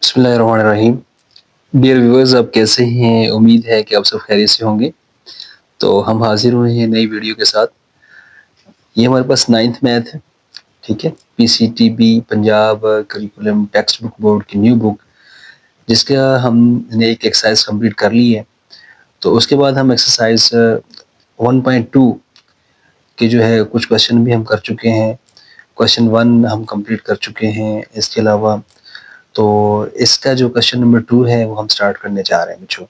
बिस्मिल्लाहिर्रहमानिर्रहीम। Dear viewers, आप कैसे हैं? उम्मीद है कि आप सब खैरियत से होंगे। तो हम हाजिर हुए हैं नई वीडियो के साथ। ये हमारे पास 9th मैथ है, ठीक है। PCTB Punjab curriculum textbook board की न्यू बुक, जिसका हमने एक एक्सरसाइज कंप्लीट कर ली है। तो उसके बाद हम एक्सरसाइज 1.2 के जो है कुछ क्वेश्चन भी हम कर चुके हैं। क्वेश्चन 1 हम कंप्लीट कर चुके हैं। इसके अलावा तो इसका जो क्वेश्चन नंबर 2 है वो हम स्टार्ट करने जा रहे हैं बच्चों।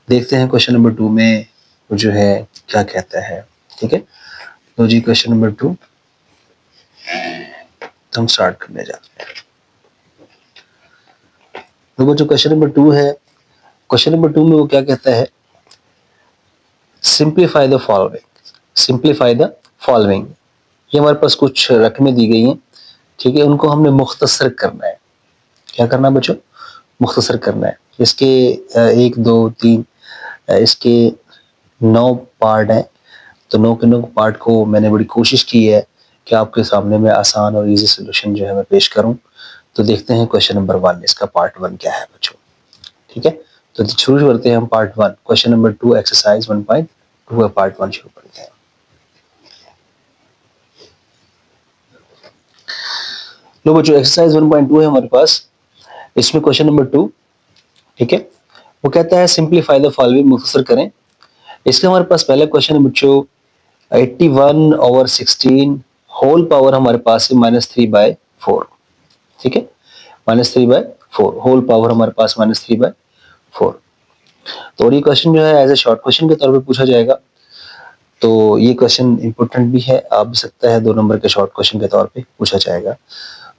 देखते हैं क्वेश्चन नंबर 2 में वो जो है क्या कहता है, ठीक है। तो जी क्वेश्चन नंबर 2 हम स्टार्ट करने जा रहे हैं। तो वो जो क्वेश्चन नंबर 2 है, क्वेश्चन नंबर 2 में वो क्या कहता है, simplify the following. Simplify the following, ये हमारे पास कुछ रकमें दी गई हैं, ठीक है। उनको हमने मुख्तसर करना है। क्या करना है बच्चों? मुख्तसर करना है। इसके 1 2 3 इसके 9 पार्ट हैं। तो 9 के 9 पार्ट को मैंने बड़ी कोशिश की है कि आपके सामने मैं आसान और इजी सोल्यूशन जो है मैं पेश करूं। तो देखते हैं क्वेश्चन नंबर 1, इसका पार्ट 1 क्या है बच्चों, ठीक है। तो शुरू करते हैं हम पार्ट 1, क्वेश्चन नंबर 2 एक्सरसाइज 1.2 का पार्ट 1 शुरू करते हैं। लो बच्चों, एक्सरसाइज 1.2 है हमारे पास। इसमें क्वेश्चन नंबर 2, ठीक है, वो कहता है सिंप्लीफाई द फॉलोइंग, मुख्तसर करें। इसका हमारे पास पहला क्वेश्चन है बच्चों, 81/16 होल पावर हमारे पास है -3/4, ठीक है। -3/4 होल पावर हमारे पास -3/4। तो और ये क्वेश्चन जो है एज ए शॉर्ट क्वेश्चन के तौर पे पूछा जाएगा। तो ये क्वेश्चन इंपॉर्टेंट भी है, आ भी सकता है 2 नंबर के शॉर्ट क्वेश्चन के तौर पे पूछा जाएगा।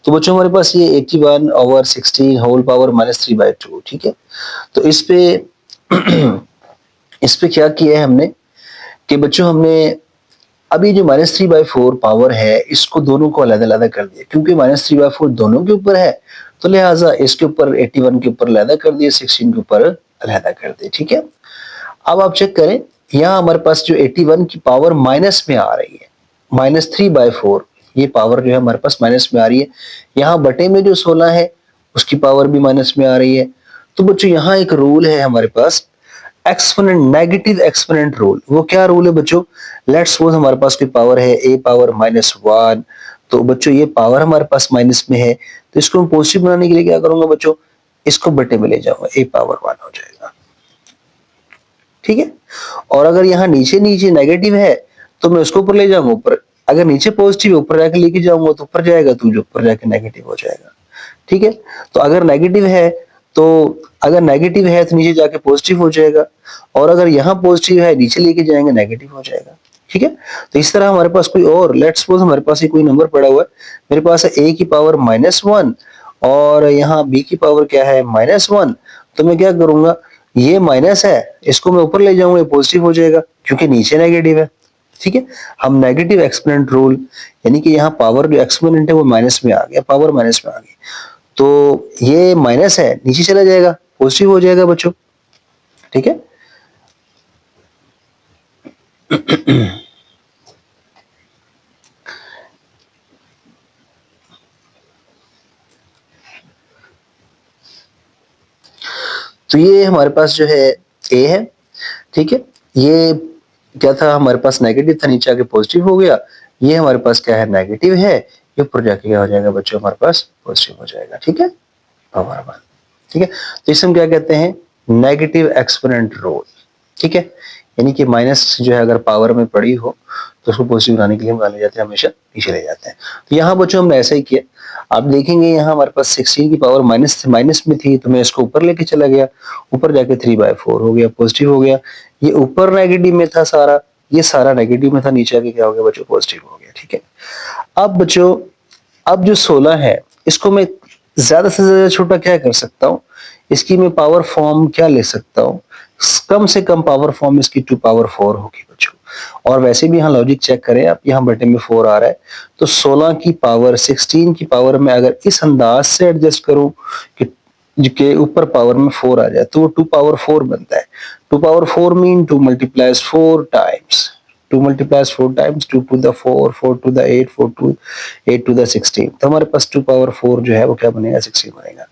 तो बच्चों हमारे पास ये 81/16 होल पावर -3/2, ठीक है। तो इस पे क्या किया है हमने कि बच्चों हमने अब ये जो -3/4 पावर है, इसको दोनों को अलग-अलग कर दिया, क्योंकि -3/4 दोनों के ऊपर है, तो लिहाजा इसके ऊपर 81 के ऊपर अलग कर दिए, 16 के ऊपर अलग कर दिए, ठीक है। अब आप चेक करें, यहाँ हमारे पास जो 81 की पावर माइनस में आ रही है, -3/4, ये पावर जो है हमारे पास माइनस में आ रही है। यहाँ बटे में जो 16 है उसकी पावर भी माइनस में आ रही है। तो बच्चों यहाँ एक रूल है हमारे पास, एक्सपोनेंट, नेगेटिव एक्सपोनेंट रूल। वो क्या रूल है बच्चों? लेट्स सपोज हमारे पास कोई पावर है a पावर -1, तो बच्चों ये पावर हमारे पास माइनस में है, तो इसको मैं पॉजिटिव बनाने के लिए क्या करूंगा बच्चों, इसको बटे में ले जाऊंगा, a पावर 1 हो जाएगा, ठीक है। और अगर यहाँ नीचे नीचे नेगेटिव है तो मैं उसको ऊपर ले जाऊंगा, ऊपर। अगर नीचे पॉजिटिव है ऊपर जाके लेके जाऊंगा तो ऊपर जाएगा, तो जो ऊपर जाके नेगेटिव हो जाएगा, ठीक है। तो अगर नेगेटिव है तो नीचे जाके पॉजिटिव हो जाएगा, और अगर यहाँ पॉजिटिव है नीचे लेके जाएंगे नेगेटिव हो जाएगा, ठीक है। तो इस तरह हमारे पास कोई और, लेट्स सपोज हमारे पास ये कोई नंबर पड़ा हुआ है, मेरे पास है a की पावर -1 और यहाँ b की पावर क्या है -1। तो मैं क्या करूंगा, ये माइनस है, इसको मैं ऊपर ले जाऊंगा, ये पॉजिटिव हो जाएगा क्योंकि नीचे नेगेटिव है, ठीक है। हम नेगेटिव एक्सपोनेंट रूल, यानी कि यहाँ पावर जो एक्सपोनेंट है वो माइनस में आ गया, पावर माइनस में आ गई, तो ये माइनस है नीचे चला जाएगा, पॉजिटिव हो जाएगा बच्चों, ठीक है। तो ये हमारे पास जो है a है, ठीक है। ये क्या था, हमारे पास नेगेटिव था, नीचे आके पॉजिटिव हो गया। ये हमारे पास क्या है, नेगेटिव है, ये ऊपर जाके क्या हो जाएगा बच्चों, हमारे पास पॉजिटिव हो जाएगा, ठीक है, पावर 1, ठीक है। तो इसे हम क्या कहते हैं, नेगेटिव एक्सपोनेंट रूल, ठीक है। यानी कि माइनस जो है अगर पावर में पड़ी हो तो उसको पॉजिटिव बनाने के लिए हम ले जाते हैं, हमेशा नीचे ले जाते हैं। तो यहाँ बच्चों हमने ऐसा ही किया। आप देखेंगे यहाँ हमारे पास 16 की पावर माइनस में थी, तो मैं इसको ऊपर लेके चला गया, ऊपर जाके 3/4 हो गया, पॉजिटिव हो गया। ये ऊपर नेगेटिव में था सारा, ये सारा नेगेटिव में था, नीचे आके क्या हो गया बच्चों, पॉजिटिव हो गया, ठीक है। अब बच्चों, अब जो 16 है इसको मैं ज्यादा से ज्यादा छोटा क्या कर सकता हूँ, इसकी मैं पावर फॉर्म क्या ले सकता हूँ, कम से कम पावर फॉर्म इसकी 2/4 होगी बच्चों। और वैसे भी यहाँ लॉजिक चेक करें आप, यहाँ बटे में 4 आ रहा है, तो 16 की पावर 16 की पावर में अगर इस अंदाज से एडजस्ट करूं कि के ऊपर पावर में 4 आ जाए तो वो 2/4 बनता है। 2/4 mean 2 multiplies 4 times, 2 multiplies 4 times, 2 to the 4, 4 to the 8, 8 to the 16। तो हमारे पास 2/4 जो है वो क्या बनेगा, 16 बनेगा।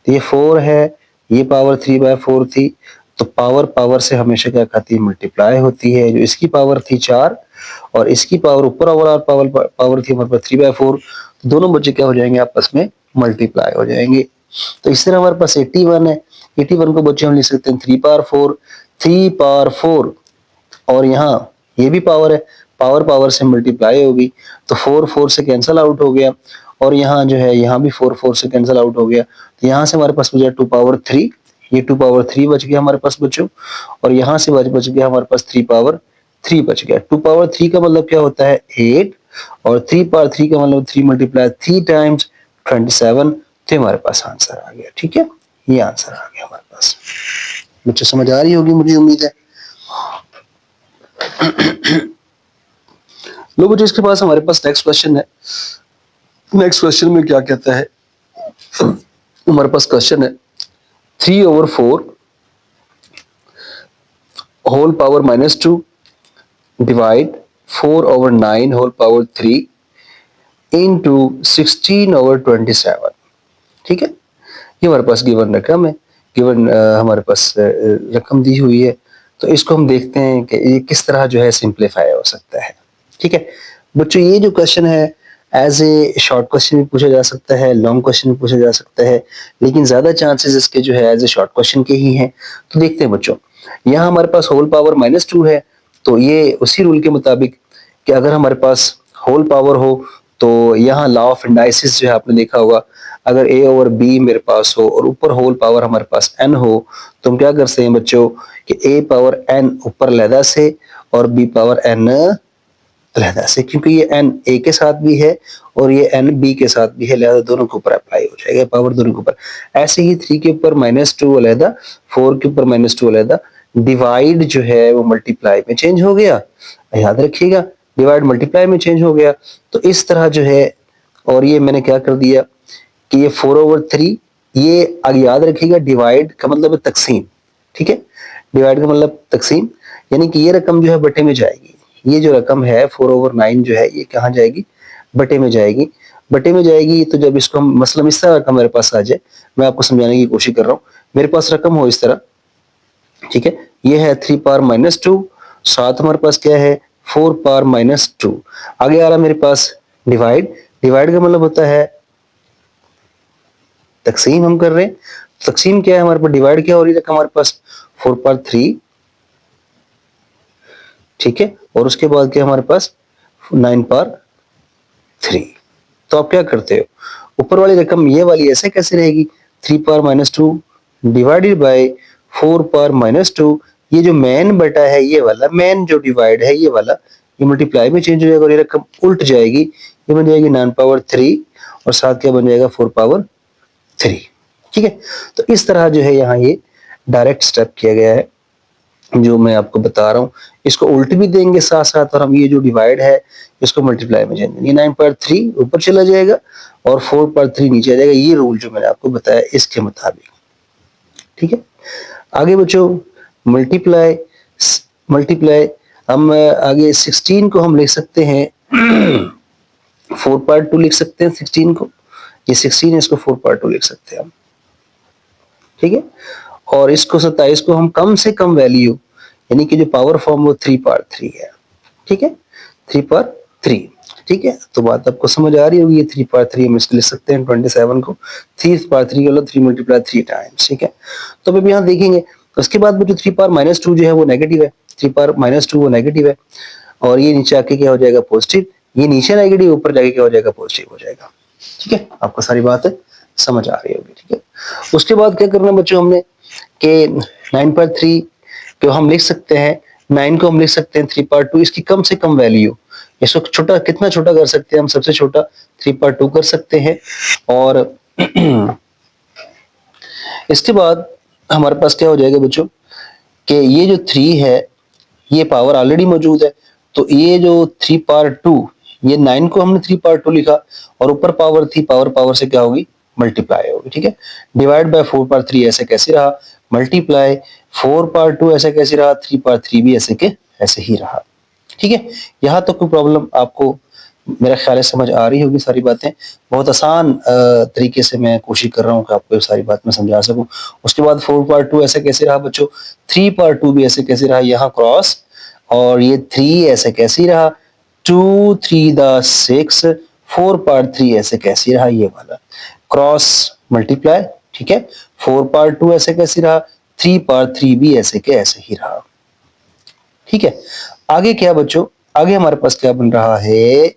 तो ये 4 है, ये पावर 3/4 थी, तो पावर पावर से हमेशा क्या खाती है, मल्टीप्लाई होती है। जो इसकी पावर थी 4 और इसकी पावर ऊपर वाला पावर पावर थी हमारे पास 3/4, तो दोनों बच्चे क्या हो जाएंगे, आपस में मल्टीप्लाई हो जाएंगे। तो इस तरह हमारे पास 81 है, 81 को बच्चे हम लिख सकते हैं 3/4, 3/4, और यहाँ ये भी पावर है, पावर पावर से मल्टीप्लाई होगी, तो 4 4 से कैंसल आउट हो गया, और यहाँ जो है यहाँ भी 4 4 से कैंसल आउट हो गया, तो यहाँ से हमारे पास बचा 2/3, ये 2/3 बच गया हमारे पास बच्चों, और यहाँ से बच गया हमारे पास 3/3 बच गया। 2/3 का मतलब क्या होता है, 8, और 3/3 का मतलब 3 × 3 टाइम्स 27, तो हमारे पास आंसर आ गया। ठीक है, ये आंसर आ गया हमारे पास। बच्चों समझ आ रही होगी मुझे उम्मीद है। लो बच्चों, इसके पास हमारे पास नेक्स्ट क्वेश्चन है। नेक्स्ट क्वेश्चन में क्या कहता है, हमारे पास क्वेश्चन है 3/4 whole power -2 divide 4/9 whole power 3 into 16/27। ठीक है, ये हमारे पास गिवन रकम है, गिवन हमारे पास रकम दी हुई है, तो इसको हम देखते हैं कि ये किस तरह जो है सिंप्लीफाई हो सकता है। ठीक है बच्चों, ये जो क्वेश्चन है एज ए शॉर्ट क्वेश्चन भी पूछा जा सकता है, लॉन्ग क्वेश्चन भी पूछा जा सकता है, लेकिन ज्यादा चांसेस इसके जो है एज ए शॉर्ट क्वेश्चन के ही हैं। तो देखते हैं बच्चों, यहाँ हमारे पास होल पावर -2 है, तो ये उसी रूल के मुताबिक कि अगर हमारे पास होल पावर हो तो यहाँ लॉ ऑफ इंडाइसिस जो है आपने देखा होगा, अगर a/b मेरे पास हो और ऊपर होल पावर हमारे पास n हो, तो हम क्या कर सकते हैं बच्चों कि a/n ऊपर लहदा से और b/n लहदा से, क्योंकि ये n a के साथ भी है और ये n b के साथ भी है, लिहाजा दोनों के ऊपर अप्लाई हो जाएगा, पावर दोनों के ऊपर। ऐसे ही 3 के ऊपर -2 अलहदा, 4 के ऊपर -2 अलहदा, डिवाइड जो है वो मल्टीप्लाई में चेंज हो गया, याद रखिएगा, डिवाइड मल्टीप्लाई में चेंज हो गया। तो इस तरह जो है, और ये मैंने क्या कर दिया कि ये 4/3, ये आगे याद रखिएगा, डिवाइड का मतलब है तकसीम। ठीक है, डिवाइड का मतलब तकसीम, यानी कि ये रकम जो है बटे में जाएगी, ये जो रकम है 4/9 जो है ये कहाँ जाएगी, बटे में जाएगी, बटे में जाएगी। तो जब इसको हम मसलन इस तरह रकम मेरे पास आ जाए, मैं आपको समझाने की कोशिश कर रहा हूँ, मेरे पास रकम हो इस तरह, ठीक है, ये है 3/2, साथ हमारे पास क्या है 4/2, आगे आ रहा मेरे पास डिवाइड, डिवाइड का मतलब होता है तकसीम हम कर रहे हैं, तकसीम क्या है हमारे पास, डिवाइड क्या हो रही है हमारे पास 4/3, ठीक है, और उसके बाद क्या हमारे पास 9/3। तो आप क्या करते हो, ऊपर वाली रकम ये वाली ऐसे कैसे रहेगी, 3/2 डिवाइडेड बाय 4/2, ये जो मैन बटा है ये वाला, मैन जो डिवाइड है ये वाला, ये मल्टीप्लाई में चेंज हो जाएगा और ये रकम उल्ट जाएगी, ये बन जाएगी 9/3 और साथ क्या बन जाएगा 4/3। ठीक है, तो इस तरह जो है यहाँ ये डायरेक्ट स्टेप किया गया है जो मैं आपको बता रहा हूँ, इसको उल्ट भी देंगे साथ साथ, और हम ये जो डिवाइड है इसको मल्टीप्लाई में जाएंगे, 9/3 ऊपर चला जाएगा और 4/3 नीचे आ जाएगा, ये रूल जो मैंने आपको बताया इसके मुताबिक। ठीक है, आगे बच्चों मल्टीप्लाई, मल्टीप्लाई हम आगे 16 को हम लिख सकते हैं 4/2 लिख सकते हैं 16 को, ये 16 है इसको 4/2 लिख सकते हैं हम। ठीक है, और इसको 27 को हम कम से कम वैल्यू, यानी कि जो पावर फॉर्म वो 3/3 है। ठीक है, 3/3। ठीक है, तो बात आपको समझ आ रही होगी, ये 3/3 हम इसको लिख सकते हैं 27 को 3/3 का 3 × 3 टाइम्स। ठीक है, तो अब यहाँ देखेंगे उसके बाद में जो 3/2 जो है वो नेगेटिव है, 3/2 वो नेगेटिव है, और ये नीचे आके क्या हो जाएगा पॉजिटिव, ये नीचे नेगेटिव ऊपर जाके क्या हो जाएगा पॉजिटिव हो जाएगा। ठीक है, आपको सारी बात है समझ आ रही होगी। ठीक है, उसके बाद क्या करना बच्चों हमने कि 9/3 को हम लिख सकते हैं, 9 को हम लिख सकते हैं 3/2, इसकी कम से कम वैल्यू, इसको छोटा कितना छोटा कर सकते हैं हम, सबसे छोटा 3/2 कर सकते हैं। और इसके बाद हमारे पास क्या हो जाएगा बच्चों कि ये जो 3 है ये पावर ऑलरेडी मौजूद है, तो ये जो 3/2, ये 9 को हमने 3/2 लिखा और ऊपर पावर थी, पावर पावर से क्या होगी मल्टीप्लाई होगी। ठीक है, डिवाइड बाय 4/3 ऐसे कैसे रहा, मल्टीप्लाई 4/2 ऐसे कैसे रहा, 3/3 भी ऐसे के ऐसे ही रहा। ठीक है, यहाँ तक कोई प्रॉब्लम आपको मेरा ख्याल है समझ आ रही होगी सारी बातें। बहुत आसान तरीके से मैं कोशिश कर रहा हूँ कि आपको सारी बात मैं समझा सकूं। उसके बाद 4 पावर 2 ऐसे कैसे रहा बच्चों, 3 पावर 2 भी ऐसे कैसे रहा, यहाँ क्रॉस, और ये 3 ऐसे कैसे रहा, 2 3 6, 4 पावर 3 ऐसे कैसे रहा, ये वाला क्रॉस मल्टीप्लाई, ठीक है। 4 पावर 2 ऐसे कैसे रहा, 3 पावर 3 भी ऐसे के ऐसे ही रहा, ठीक है। आगे क्या बच्चों, आगे हमारे पास क्या बन रहा है,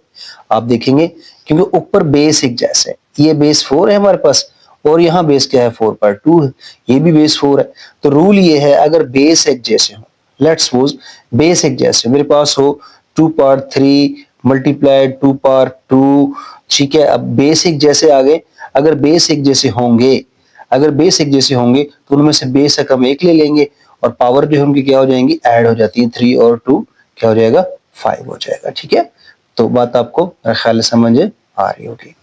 आप देखेंगे, क्योंकि ऊपर बेस एक जैसे, ये बेस 4 है हमारे पास, और यहाँ बेस क्या है, 4 पावर 2 है, ये भी बेस 4 है। तो रूल ये है, अगर बेस एक जैसे हो, लेट्स सपोज बेस एक जैसे मेरे पास हो 2 पावर 3 मल्टीप्लाई 2 पावर 2, ठीक है। अब बेस एक जैसे आ गए, अगर बेस एक जैसे होंगे, अगर बेस एक जैसे होंगे तो उनमें से बेस का हम एक ले लेंगे, और पावर जो है उनकी क्या हो जाएंगी, ऐड हो जाती है, 3 और 2 क्या हो जाएगा, 5 हो जाएगा, ठीक है। तो बात आपको मेरे ख्याल से समझ आ रही होगी।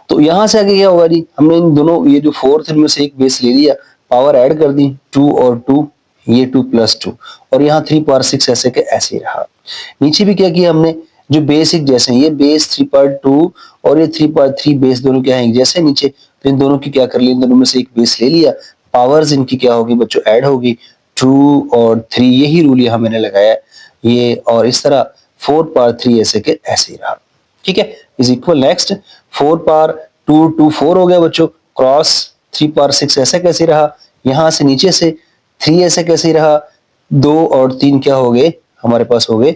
तो यहां से आगे क्या होगा जी, हमने इन दोनों, ये जो 4 थे इनमें से एक बेस ले लिया, पावर ऐड कर दी, 2 और 2, ये 2 + 2, और यहाँ 3 पावर 6 ऐसे के ऐसे ही रहा। नीचे भी क्या किया हमने, जो बेसिक जैसे ये बेस 3 पावर 2 और ये 3 पावर 3 बेस दोनों क्या है जैसे नीचे, तो इन दोनों की क्या कर लिया, इन दोनों में से एक बेस ले लिया, पावर्स इनकी क्या होगी बच्चों, ऐड होगी, 2 और 3, यही रूल यहाँ मैंने लगाया ये, और इस तरह 4 पावर 3 ऐसे के ऐसे ही रहा, ठीक है। इज इक्वल नेक्स्ट 4 पावर 2 4 हो गया बच्चों, क्रॉस 3 पावर 6 ऐसे कैसे रहा, यहां से नीचे से 3 ऐसे कैसे रहा, 2 और 3 क्या हो गए हमारे पास, हो गए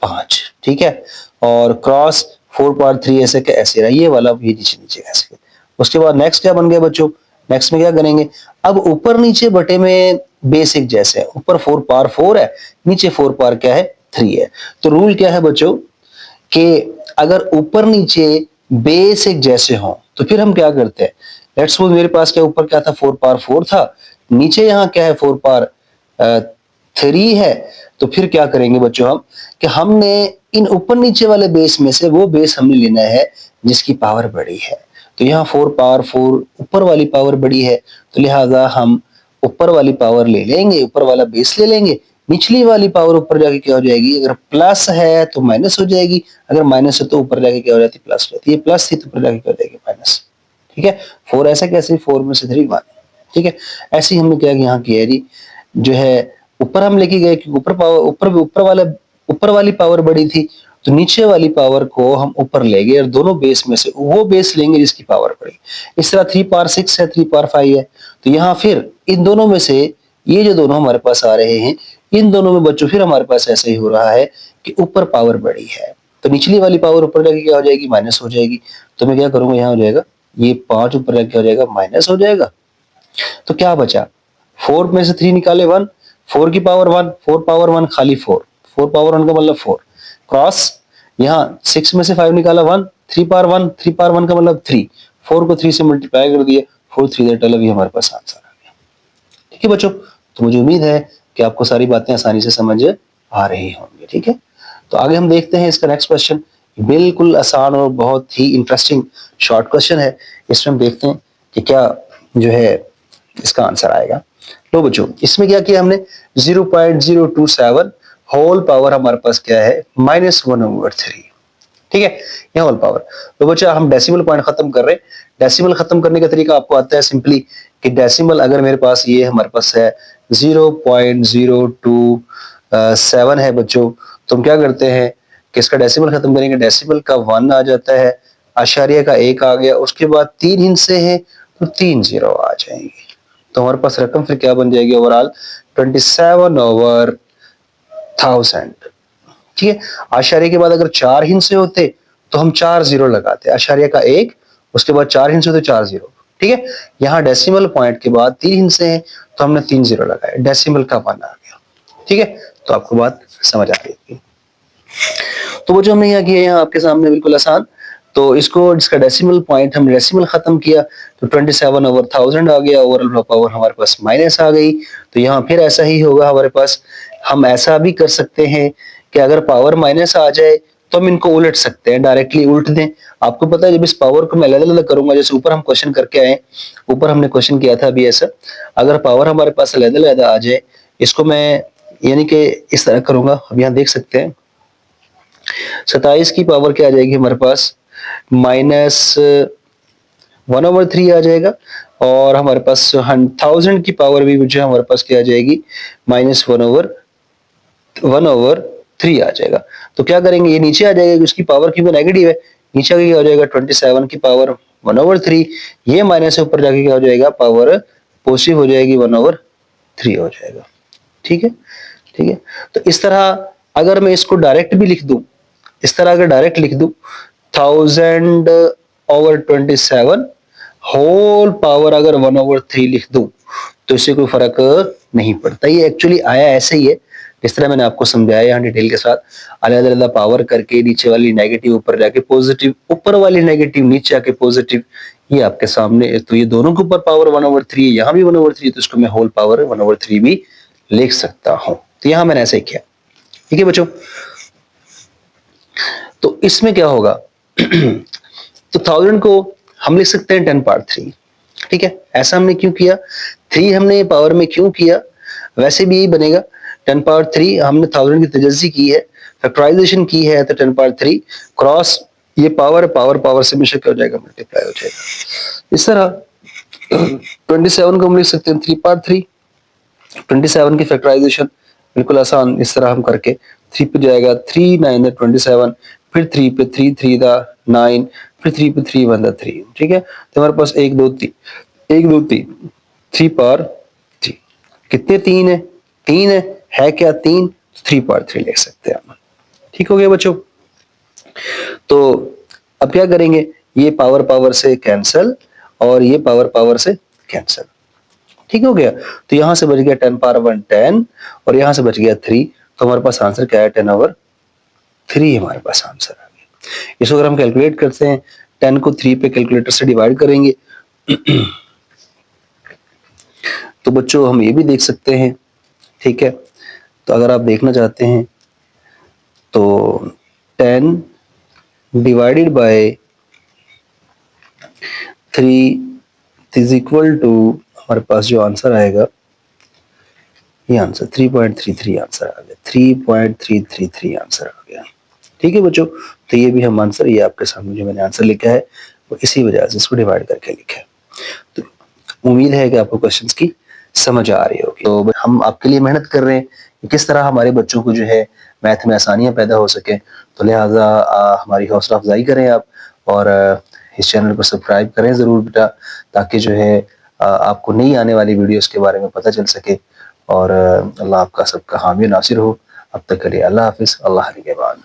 5, ठीक है। और क्रॉस 4 पावर 3 ऐसे के ऐसे रहा, ये वाला भी नीचे नीचे ऐसे। उसके बाद नेक्स्ट क्या बन गया बच्चों, नेक्स्ट में क्या करेंगे, अब ऊपर नीचे बटे में बेसिक जैसे है, ऊपर 4 पावर 4 है, नीचे 4 पावर क्या है, 3 है। तो रूल क्या है बच्चों, कि अगर ऊपर नीचे बेस एक जैसे हो तो फिर हम क्या करते हैं, लेट्स सपोज मेरे पास क्या ऊपर क्या था, 4 पावर 4 था, नीचे यहाँ क्या है, 4 पावर 3 है। तो फिर क्या करेंगे बच्चों हम, कि हमने इन ऊपर नीचे वाले बेस में से वो बेस हमने लेना है जिसकी पावर बड़ी है। तो यहाँ 4 पावर 4 ऊपर वाली पावर बड़ी है, तो लिहाजा हम ऊपर वाली पावर ले लेंगे, ऊपर वाला बेस ले लेंगे, निचली वाली पावर ऊपर जाके क्या हो जाएगी, अगर प्लस है तो माइनस हो जाएगी, अगर माइनस है तो ऊपर जाके क्या हो जाती है, प्लस हो जाती है, ये प्लस थी तो ऊपर जाके क्या हो जाएगी, माइनस, ठीक है। 4 ऐसा कैसे, 4 में से 3 1, ठीक है। ऐसे ही हमने क्या यहाँ किया जी, जो है ऊपर हम लेके गए, क्योंकि ऊपर पावर, ऊपर वाली पावर बड़ी थी, तो नीचे वाली पावर को हम ऊपर ले गए, और दोनों बेस में से वो बेस लेंगे जिसकी पावर बड़ी। इस तरह 3 पावर 6 है, 3 पावर 5 है, तो यहाँ फिर इन दोनों में से ये जो दोनों हमारे पास आ रहे हैं, इन दोनों में बच्चों फिर हमारे पास ऐसा ही हो रहा है कि ऊपर पावर बड़ी है, तो निचली वाली पावर ऊपर जाके क्या हो जाएगी, माइनस हो जाएगी। तो मैं क्या करूंगा, यहाँ हो जाएगा ये 5 ऊपर जाके हो जाएगा, माइनस हो जाएगा। तो क्या बचा, 4 में से 3 निकाले 1, 4 की पावर 1, 4 पावर 1 खाली 4, 4 पावर 1 का मतलब 4, क्रॉस यहाँ 6 में से 5 निकाला 1, 3 पावर 1, 3 पावर 1 का मतलब 3, 4 को 3 से मल्टीप्लाई कर दिए, 4 3 दैट 12, हमारे पास आंसर आ गया, ठीक है बच्चों। तो मुझे उम्मीद है कि आपको सारी बातें आसानी से समझ आ रही होंगी, ठीक है। तो आगे हम देखते हैं इसका नेक्स्ट क्वेश्चन, बिल्कुल आसान और बहुत ही इंटरेस्टिंग शॉर्ट क्वेश्चन है। इसमें हम देखते हैं कि क्या जो है इसका आंसर आएगा। लो बच्चों, इसमें क्या किया हमने, 0.027 होल पावर हमारे पास क्या है, -1/3, ठीक है, ये होल पावर। तो बच्चा हम डेसिमल पॉइंट खत्म कर रहे हैं। डेसिमल खत्म करने का तरीका आपको आता है सिंपली, कि डेसिमल अगर मेरे पास ये हमारे पास है 0.027 है बच्चों, तो हम क्या करते हैं कि इसका डेसिमल खत्म करेंगे, डेसिमल का 1 आ जाता है, आशार्य का 1 आ गया, उसके बाद 3 हिस्से हैं तो 3 जीरो आ जाएंगे। तो हमारे पास रकम फिर क्या बन जाएगी, ओवरऑल 27/1000, ठीक है। आशार्य के बाद अगर 4 हिस्से होते तो हम 4 जीरो लगाते, आशार्य का 1, उसके बाद 4 हिस्से होते 4 जीरो, ठीक है। यहाँ डेसिमल पॉइंट के बाद 3 हिस्से हैं तो हमने 3 जीरो लगाए, डेसिमल का 1 आ गया, ठीक है। तो आपको बात समझ आ रही है। तो वो जो हमने यहाँ किया, यहाँ आपके सामने बिल्कुल आसान। तो इसको, इसका डेसिमल पॉइंट हम डेसिमल खत्म किया तो 27/1000 आ गया, ओवरऑल पावर हमारे पास माइनस आ गई। तो यहाँ फिर ऐसा ही होगा हमारे पास। हम ऐसा भी कर सकते हैं कि अगर पावर माइनस आ जाए तो हम इनको उलट सकते हैं, डायरेक्टली उल्ट दें। आपको पता है जब इस पावर को मैं अलग अलग करूंगा, जैसे ऊपर हम क्वेश्चन करके आए, ऊपर हमने क्वेश्चन किया था अभी ऐसा, अगर पावर हमारे पास अलग अलग आ जाए, इसको मैं यानी कि इस तरह करूंगा। अब यहाँ देख सकते हैं 27 की पावर क्या आ जाएगी हमारे पास, -1/3 आ जाएगा। और हमारे पास 1000 की पावर भी जो हमारे पास क्या आ जाएगी, -1/3 आ जाएगा। तो क्या करेंगे, ये नीचे आ जाएगा, उसकी पावर क्योंकि नेगेटिव है, नीचे आके क्या हो जाएगा 27 की पावर 1/3, ये माइनस से ऊपर जाके क्या हो जाएगा, पावर पॉजिटिव हो जाएगी, 1/3 हो जाएगा। ठीक है, ठीक है। तो इस तरह अगर मैं इसको डायरेक्ट भी लिख दूं, इस तरह अगर डायरेक्ट लिख दूं 1000/27 होल पावर अगर 1/3 लिख दूं तो इससे कोई फर्क नहीं पड़ता। ये एक्चुअली आया ऐसे ही है, इस तरह मैंने आपको समझाया यहाँ डिटेल के साथ, अलग अलग पावर करके नीचे वाली नेगेटिव ऊपर जाके पॉजिटिव, ऊपर वाली नेगेटिव नीचे आके पॉजिटिव, ये आपके सामने। तो ये दोनों के ऊपर पावर 1/3 है, यहाँ भी 1/3, तो इसको मैं होल पावर 1/3 भी लिख सकता हूं। तो यहां मैंने ऐसे किया। ठीक है बच्चों, तो इसमें क्या होगा तो 1000 को हम लिख सकते हैं 10^3। ठीक है, ऐसा हमने क्यों किया, 3 हमने पावर में क्यों किया, वैसे भी यही बनेगा 10^3। हमने 1000 की तजस्सी की है, फैक्टराइजेशन की है, तो 10^3 क्रॉस ये पावर पावर पावर से मिलकर हो जाएगा, मल्टीप्लाई हो जाएगा। इस तरह 27 को हम लिख सकते हैं 3^3। 27 की फैक्टराइजेशन बिल्कुल आसान, इस तरह हम करके 3 पे जाएगा, 3 9 27, फिर 3 पे 3 3 9, फिर 3 पे 3 1 3। ठीक है, तो हमारे पास 1 2 3 1 2 3 3^3 कितने 3 है, 3 है क्या 3, 3^3 लिख सकते हैं हम। ठीक हो गया बच्चों। तो अब क्या करेंगे, ये पावर पावर से कैंसल और ये पावर पावर से कैंसल। ठीक हो गया, तो यहां से बच गया 10^1 10 और यहां से बच गया 3। तो हमारे पास आंसर क्या है, 10/3 हमारे पास आंसर आ गया। इसको अगर हम कैलकुलेट करते हैं, 10 को 3 पे कैलकुलेटर से डिवाइड करेंगे तो बच्चों हम ये भी देख सकते हैं। ठीक है, तो अगर आप देखना चाहते हैं तो 10 divided by 3 is equal to, हमारे पास जो आंसर आएगा, ये आंसर 3.33 आंसर आ गया, 3.333 आंसर आ गया। ठीक है बच्चों, तो ये भी हम आंसर, ये आपके सामने जो मैंने आंसर लिखा है वो इसी वजह से इसको डिवाइड करके लिखा है। तो उम्मीद है कि आपको क्वेश्चंस की समझ आ रही होगी। तो हम आपके लिए मेहनत कर रहे हैं कि किस तरह हमारे बच्चों को जो है मैथ में आसानियां पैदा हो सके। तो लिहाजा हमारी हौसला अफजाई करें आप, और इस चैनल को सब्सक्राइब करें ज़रूर बेटा, ताकि जो है आपको नई आने वाली वीडियोस के बारे में पता चल सके। और अल्लाह आपका सबका हामी नासिर हो। अब तक के लिए अल्लाह हाफिज़, अल्लाह निगहबान।